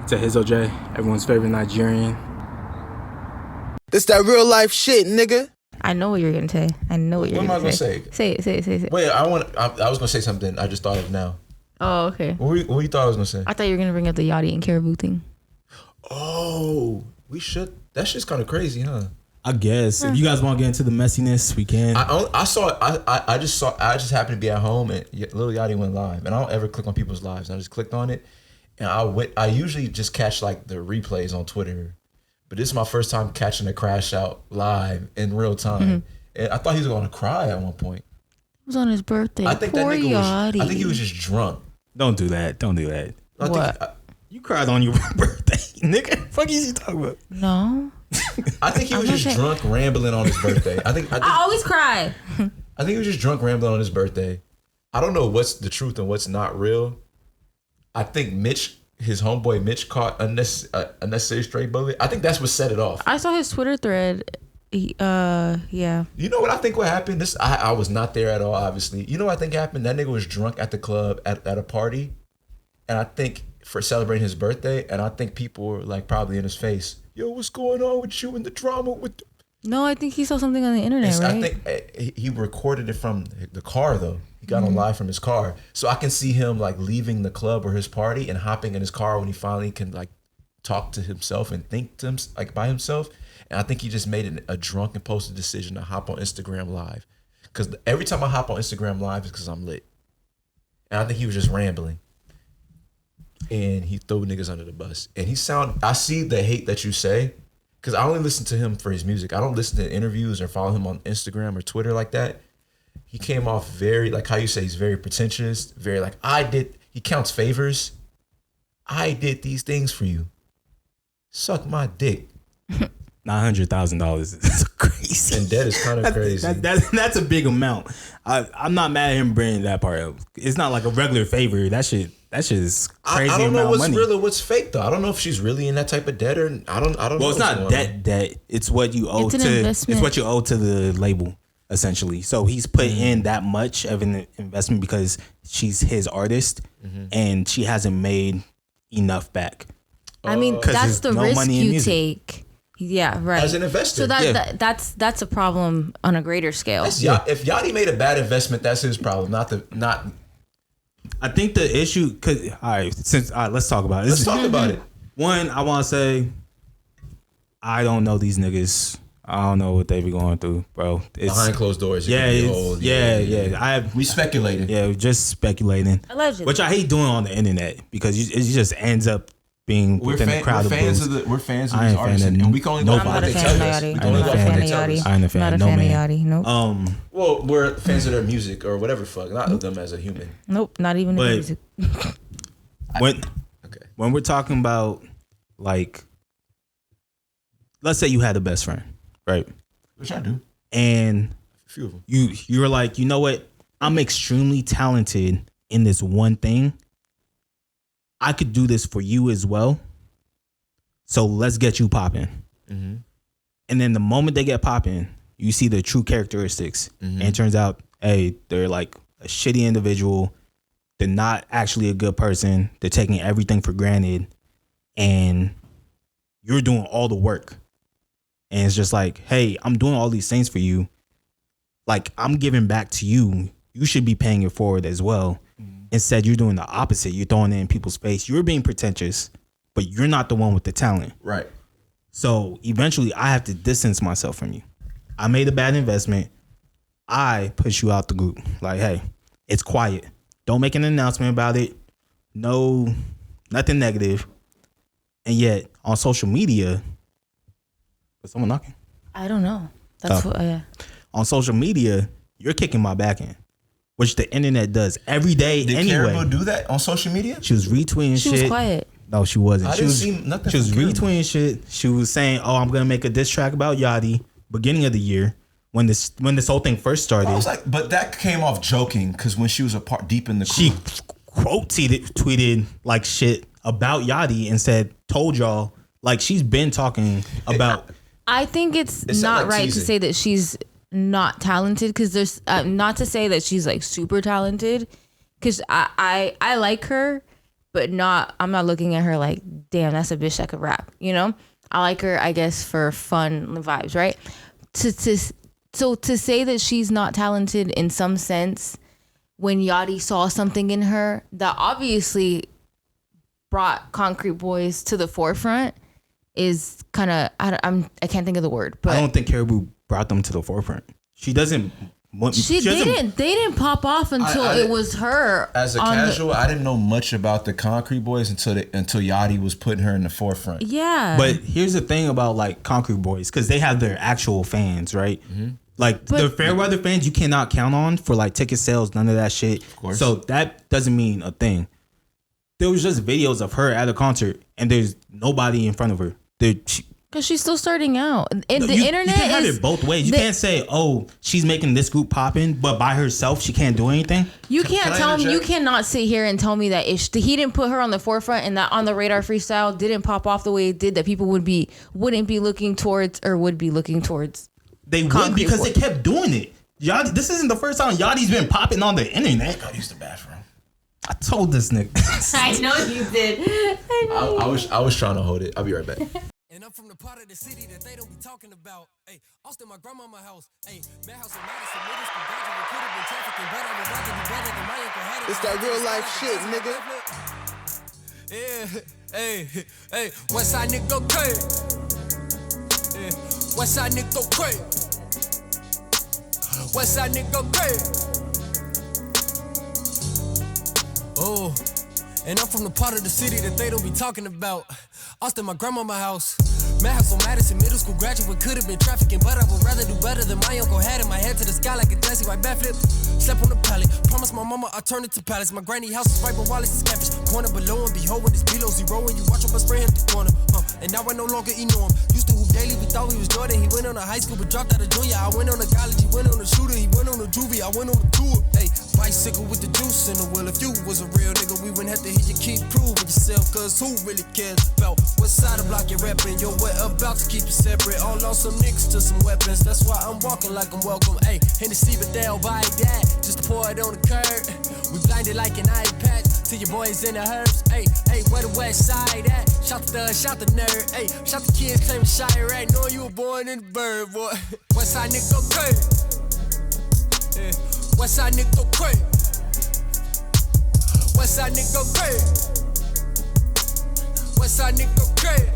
It's Ehizoje, everyone's favorite Nigerian. This that real life shit, nigga. I know what you're gonna say. What am I gonna say? Say it. Wait, I was gonna say something. I just thought of now. Oh, okay. What you thought I was gonna say? I thought you were gonna bring up the Yachty and Karrahbooh thing. Oh, we should. That shit's kind of crazy, huh? I guess if you guys want to get into the messiness, we can. I just happened to be at home and Lil Yachty went live, and I don't ever click on people's lives. I just clicked on it, and I usually just catch like the replays on Twitter, but this is my first time catching a Crashout live in real time, and I thought he was going to cry at one point. It was on his birthday. I think Poor that nigga Yachty. I think he was just drunk. Don't do that. What? You cried on your birthday, nigga. Fuck is you talking about? No. I think he was just drunk rambling on his birthday. I always cry. I think he was just drunk rambling on his birthday. I don't know what's the truth and what's not real. I think Mitch, his homeboy Mitch, caught unnecessary stray bullet. I think that's what set it off. I saw his Twitter thread. Yeah. You know what I think what happened? I was not there at all, obviously. You know what I think happened? That nigga was drunk at the club at a party, and I think for celebrating his birthday, and I think people were like probably in his face. Yo, what's going on with you and the drama with? No, I think he saw something on the internet, right? I think he recorded it from the car though. He got on live from his car, so I can see him like leaving the club or his party and hopping in his car when he finally can like talk to himself and think to him like by himself. And I think he just made a drunk, impulsive decision to hop on Instagram Live, because every time I hop on Instagram Live is because I'm lit, and I think he was just rambling. And he threw niggas under the bus. And I see the hate that you say, because I only listen to him for his music. I don't listen to interviews or follow him on Instagram or Twitter like that. He came off very, like how you say, he's very pretentious, very like, he counts favors. I did these things for you. Suck my dick. $900,000 is crazy. And that is kind of crazy. That's a big amount. I'm not mad at him bringing that part up. It's not like a regular favor. That shit is crazy. I don't know what's money. real or what's fake though. I don't know if she's really in that type of debt or I don't know. Well, it's not debt. It's what you owe it's what you owe to the label essentially. So he's put in that much of an investment because she's his artist and she hasn't made enough back. I mean, that's the risk you take. Yeah, right. As an investor. So that's a problem on a greater scale. If Yachty made a bad investment, that's his problem, not. I think the issue, let's talk about it. Let's talk about it. One, I want to say, I don't know these niggas. I don't know what they be going through, bro. It's, behind closed doors. Yeah. We speculating. Yeah, just speculating. Allegedly. Which I hate doing on the internet because it just ends up being within the crowd of bulls. We're fans of these artists, and we can only go by what they tell us. I ain't a fan of Yachty. Nope. Well, we're fans of their music or whatever the fuck, not of them as a human. Nope, not even the music. When we're talking about, like, let's say you had a best friend, right? Which I do. And a few of them. You're like, you know what? I'm extremely talented in this one thing. I could do this for you as well. So let's get you popping. Mm-hmm. And then the moment they get popping, you see the true characteristics. Mm-hmm. And it turns out, hey, they're like a shitty individual. They're not actually a good person. They're taking everything for granted. And you're doing all the work. And it's just like, hey, I'm doing all these things for you. Like, I'm giving back to you. You should be paying it forward as well. Instead, you're doing the opposite. You're throwing it in people's face. You're being pretentious, but you're not the one with the talent. Right. So eventually, I have to distance myself from you. I made a bad investment. I push you out the group. Like, hey, it's quiet. Don't make an announcement about it. No, nothing negative. And yet, on social media, was someone knocking? I don't know. That's On social media, you're kicking my back in. Which the internet does every day anyway. Did Karrahbooh do that on social media? She was retweeting shit. She was quiet. No, she wasn't. I didn't see nothing. She was retweeting shit. She was saying, "Oh, I'm gonna make a diss track about Yachty." Beginning of the year, when this whole thing first started, I was like, but that came off joking because when she was deep in the crew. She quote tweeted like shit about Yachty and said, "Told y'all." Like she's been talking about. I think it's not right to say that she's not talented, because there's not to say that she's like super talented, because I like her, but I'm not looking at her like, damn, that's a bitch that could rap. You know, I like her, I guess, for fun vibes, right? So to say that she's not talented in some sense, when Yachty saw something in her that obviously brought Concrete Boys to the forefront, is kind of I can't think of the word, but I don't think Karrahbooh brought them to the forefront. She doesn't. They didn't pop off until it was her. As a casual, I didn't know much about the Concrete Boys until Yachty was putting her in the forefront. Yeah. But here's the thing about like Concrete Boys, because they have their actual fans, right? Mm-hmm. Like the Fairweather fans, you cannot count on for like ticket sales, none of that shit. Of course. So that doesn't mean a thing. There was just videos of her at a concert, and there's nobody in front of her. Because she's still starting out. And the internet you can't have it both ways. You can't say, oh, she's making this group popping, but by herself, she can't do anything. You can't tell me, you cannot sit here and tell me that if he didn't put her on the forefront and that On the Radar freestyle didn't pop off the way it did, that people wouldn't be looking towards, or would be looking towards. They would, because they kept doing it. Yachty, this isn't the first time Yachty's been popping on the internet. I used the bathroom. I told this nigga. I know you did. I was trying to hold it. I'll be right back. And I'm from the part of the city that they don't be talking about. Hey, Austin, my grandmama house. Hey, Madhouse and Madison, middle school graduate, could have been trafficking, but I would rather be better than my uncle had it. It's that real life shit, nigga. Yeah, hey, Westside nigga go crazy. Yeah, Westside nigga go crazy. Westside nigga go crazy. Oh, and I'm from the part of the city that they don't be talking about. Austin, my grandmama house. Madhouse on Madison, middle school graduate, could have been trafficking, but I would rather do better than my uncle had it. My head to the sky like a classy white backflip. Slept on the pallet, promised my mama I turn it to palace. My granny house is right, but Wallace is catfish. Corner below and behold, when it's below zero, and you watch your best friend hit the corner. And now I no longer ignore him. Used to hoop daily, we thought we was Jordan. He went on a high school, but dropped out of junior. I went on to college, he went on a shooter, he went on a juvie, I went on a tour. Hey, bicycle with the juice in the wheel. If you was a real nigga, we wouldn't have to hit you, keep proving yourself, cause who really cares about what side of block you're reppin'? Your whereabouts to keep it separate. All on some niggas to some weapons. That's why I'm walking like I'm welcome. Hey, Hennessy, but they'll buy that. Just pour it on the curb. We blinded like an iPad. To your boys in the herbs. Hey, where the west side at? Shout the thug, shout the nerd. Hey, shout the kids claiming shy right. Knowing you were born in the bird, boy. West side nigga go crazy. Yeah. West side nigga go crazy. West side nigga go crazy. West side nigga go crazy.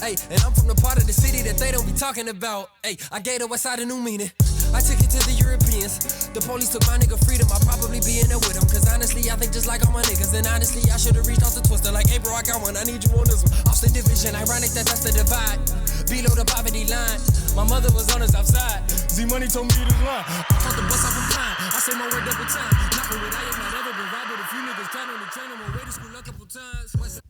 Hey, and I'm from the part of the city that they don't be talking about. Hey, I gave the West Side a new meaning. I took it to the Europeans. The police took my nigga freedom. I'll probably be in there with him. Cause honestly, I think just like all my niggas. And honestly, I should've reached out to Twister. Like, hey bro, I got one. I need you on this one. Austin division. Ironic that that's the divide. Below the poverty line. My mother was on the south side. Z-Money told me this line. I caught the bus off of time. I say my word double time. Knocking with I am not ever been robbed. But a few niggas tried on the train. On my way to school a couple times.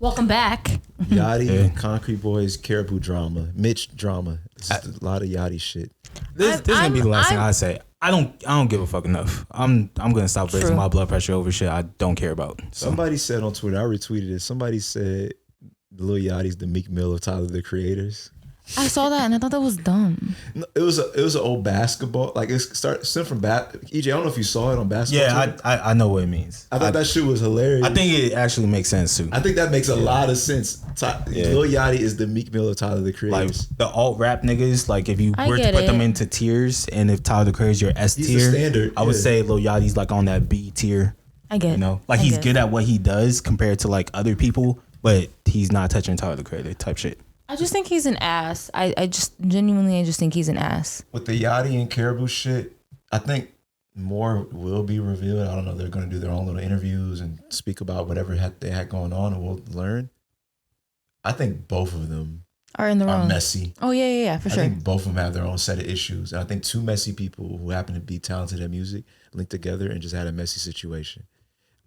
Welcome back. Yachty, Concrete Boys, Karrahbooh drama, Mitch drama. This is a lot of Yachty shit. This gonna be the last thing I say. I don't give a fuck enough. I'm gonna stop raising my blood pressure over shit I don't care about. So. Somebody said on Twitter, I retweeted it. Somebody said Lil Yachty's the Meek Mill of Tyler the Creators. I saw that and I thought that was dumb. No, it was an old basketball, like it sent from EJ. I don't know if you saw it on basketball. Yeah, I know what it means. I thought that shit was hilarious. I think it actually makes sense too. I think that makes a lot of sense. Lil Yachty is the Meek Mill of Tyler the Creators. Like the alt rap niggas, like if you were to put them into tiers, and if Tyler the Creator's your S tier, standard. I would say Lil Yachty's like on that B tier. I get it. You know, like he's good at what he does compared to like other people, but he's not touching Tyler the Creator type shit. I just think he's an ass. I just genuinely think he's an ass. With the Yachty and Karrahbooh shit, I think more will be revealed. I don't know. They're going to do their own little interviews and speak about whatever they had going on, and we'll learn. I think both of them are in the wrong. Messy. Oh yeah, for sure. I think both of them have their own set of issues. And I think two messy people who happen to be talented at music linked together and just had a messy situation.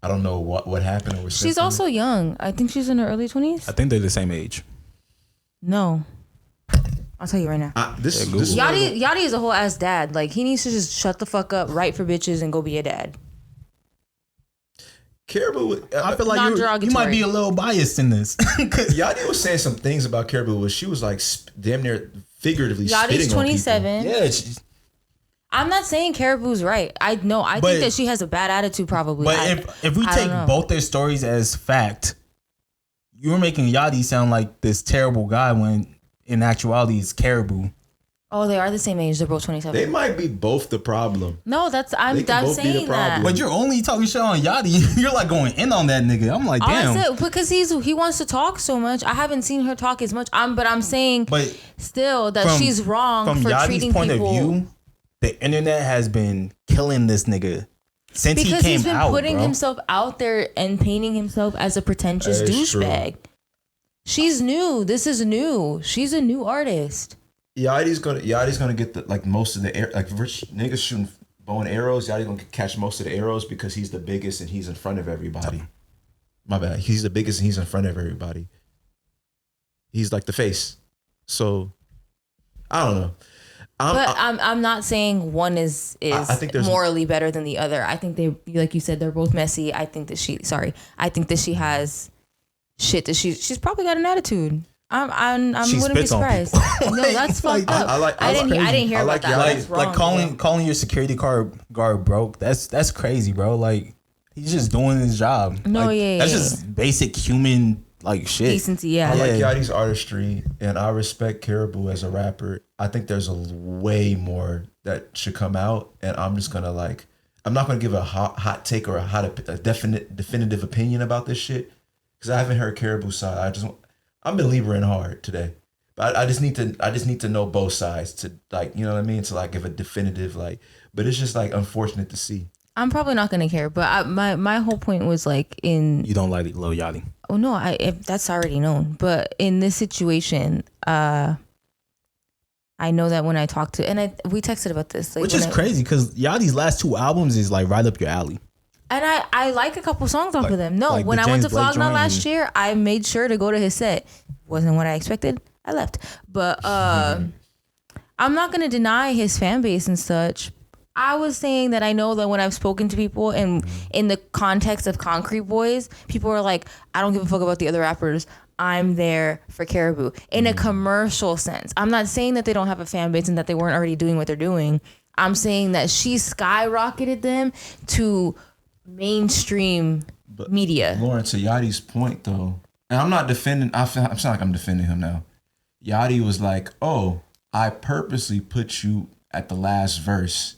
I don't know what happened. Or she's also young. I think she's in her early 20s. I think they're the same age. No. I'll tell you right now. Yachty is a whole ass dad. Like, he needs to just shut the fuck up, write for bitches, and go be a dad. Karrahbooh, I feel like you might be a little biased in this. Yachty was saying some things about Karrahbooh where she was like damn near figuratively Yachty's spitting 27. on people. Yeah, I'm not saying Karrahbooh's right. I think that she has a bad attitude probably. But if we take both their stories as fact, you're making Yachty sound like this terrible guy when in actuality it's Karrahbooh. Oh, they are the same age. They're both 27. They might be both the problem. No, I'm saying that. But you're only talking shit on Yachty. You're like going in on that nigga. I'm like, damn. Honestly, because he wants to talk so much. I haven't seen her talk as much. But I'm saying still that she's wrong from for Yachty's treating point people. of view, the internet has been killing this nigga since he came out. Because he's been putting bro. himself out there and painting himself as a pretentious douchebag. She's new. This is new. She's a new artist. Yachty's gonna get the most of the air, like rich niggas shooting bow and arrows. Yachty's gonna catch most of the arrows because he's the biggest and he's in front of everybody. My bad. He's the biggest and he's in front of everybody. He's like the face. So I don't know. I'm not saying one is I think there's morally better than the other. I think they, like you said, they're both messy. I think that she has shit that she's probably got an attitude. I wouldn't be surprised. No, that's fucked up. I didn't hear about that. That's wrong, calling your security guard broke. That's crazy, bro. Like he's just doing his job. No, that's just basic human shit. Decency, yeah. I like Yachty's artistry and I respect Karrahbooh as a rapper. I think there's a way more that should come out, and I'm just gonna I'm not gonna give a hot take or a definitive opinion about this shit because I haven't heard Karrahbooo's side. I'm believering hard today, but I just need to know both sides to you know what I mean, to give a definitive but it's just unfortunate to see. I'm probably not gonna care, but my whole point was you don't like Lil Yachty. Oh no, that's already known. But in this situation, I know that when I talked to we texted about this, which is crazy because Yachty's last 2 albums is right up your alley. And I like a couple songs off of them. No, when I went to Flogna last year, I made sure to go to his set. Wasn't what I expected. I left. But I'm not going to deny his fan base and such. I was saying that I know that when I've spoken to people and in the context of Concrete Boys, people are like, I don't give a fuck about the other rappers. I'm there for Karrahbooh in a commercial sense. I'm not saying that they don't have a fan base and that they weren't already doing what they're doing. I'm saying that she skyrocketed them to mainstream media. Loren, to Yachty's point though, and I'm not defending, I'm sound like I'm defending him now. Yachty was like, oh, I purposely put you at the last verse.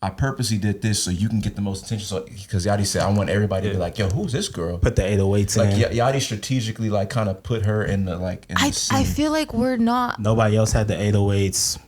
I purposely did this so you can get the most attention. So because Yachty said, I want everybody to be like, yo, who's this girl? Put the 808s in. Yachty strategically kind of put her in the I feel like we're not. Nobody else had the 808s.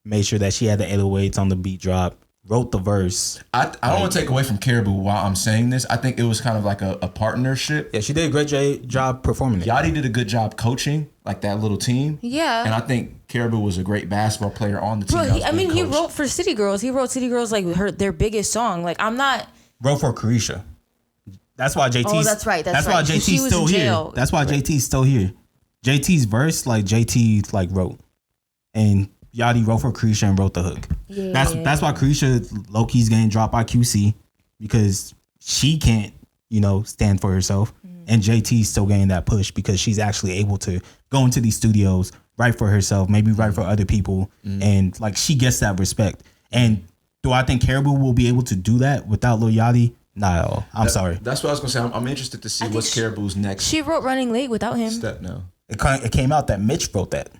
Made sure that she had the 808s on the beat drop. Wrote the verse. I don't want to take away from Karrahbooh while I'm saying this. I think it was kind of like a partnership. Yeah, she did a great job performing it. Yachty did a good job coaching that little team. Yeah. And I think Karrahbooh was a great basketball player on the team. Bro, he wrote for City Girls. He wrote City Girls their biggest song. I'm not. Wrote for Carisha. That's why JT. Oh, that's right. That's why right. JT's still here. That's why JT's still here. JT's verse, JT wrote, and Yachty wrote for Carisha and wrote the hook. Yeah, that's why Carisha low-key's getting dropped by QC because she can't, stand for herself. And JT's still getting that push because she's actually able to go into these studios, write for herself, maybe write for other people. And she gets that respect. And do I think Karrahbooh will be able to do that without Lil Yachty? Not at all. I'm sorry. That's what I was going to say. I'm interested to see what's Karrahbooh's next. She wrote Running Late without him. Step now. It came out that Mitch wrote that.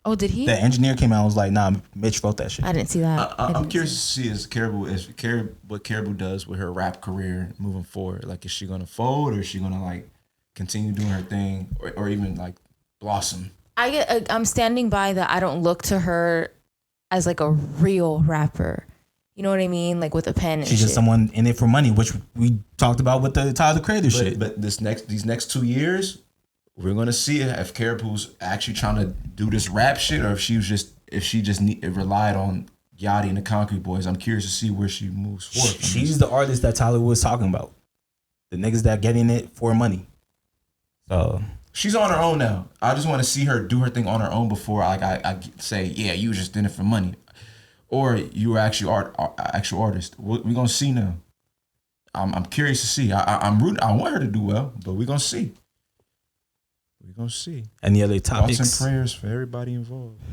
Oh, did he? The engineer came out and was like, nah, Mitch wrote that shit. I didn't see that. I'm curious to see what Karrahbooh does with her rap career moving forward. Is she going to fold or is she going to continue doing her thing or even blossom? I'm standing by that. I don't look to her as a real rapper. You know what I mean? With a pen and She's just someone in it for money, which we talked about with the Tyler the Creator shit. But these next 2 years, we're gonna see if Karrahbooh's actually trying to do this rap shit, or if she just relied on Yachty and the Concrete Boys. I'm curious to see where she moves forward. She's the artist that Tyler was talking about. The niggas that getting it for money. So she's on her own now. I just want to see her do her thing on her own before I say, yeah, you just did it for money, or you were actually actual artist. We're gonna see now. I'm curious to see. I'm rooting. I want her to do well, but we're gonna see. We're gonna see. Any other topics? Thoughts and prayers for everybody involved.